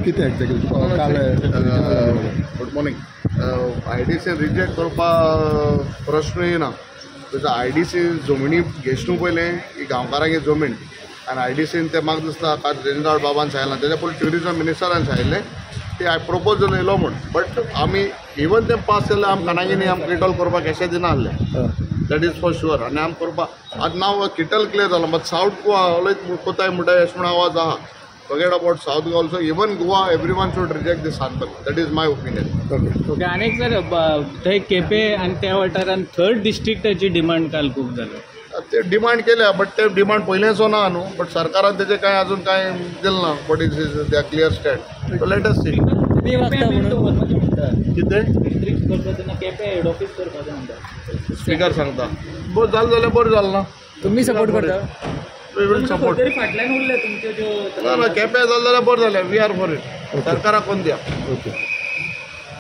कितें एक्झॅक्टली काल good morning IDC reject करपा प्रश्न येना तुझ्या IDC जमनी घेच न्हू पयलें ही गांवकारांची जमीन आनी IDCन ते म्हाका दिसता रेंदाळ बाबान सांगलां तेच्या पयलीं ट्युरिजम मिनिस्टरान सांगलें ते प्रपोजल येयलो म्हूण बट आमी इवन ते पास केल्ले आमी कानागिनी आमी किटल करपाक केशें दिना आहले दॅट इज फॉर शुअर आनी आमी करपाक आतां नाव किटल क्लियर जालो बट सावथ गोवा उलयत कोताय म्हणटा अशें म्हण आवाज आहा forget about South Goa also, even Goa, everyone should reject this Sanbal. That is my opinion. Okay. आणि सर थंय केपें आनी त्या वाठारांत थर्ड डिस्ट्रिक्टाची डिमांड काल खूब जालो. ते डिमांड केल्या बट ते डिमांड पयलेंचो ना न्हू बट सरकारान तेजे कांय अजून कांय दिलें ना but it is the clear stand so let us see कितें डिस्ट्रिक्ट करता तेन्ना केपें हेड ऑफिस करपाचें म्हणटा स्पीकर सांगता बरें जालें जाल्यार बरें जालें ना तुम्ही सपोर्ट करता वी विल सपोर्ट फाटल्यान उरले तुमचे ना केपें जालें जाल्यार बरें जालें वी आर फॉर इट सरकाराक कोण दिया ओके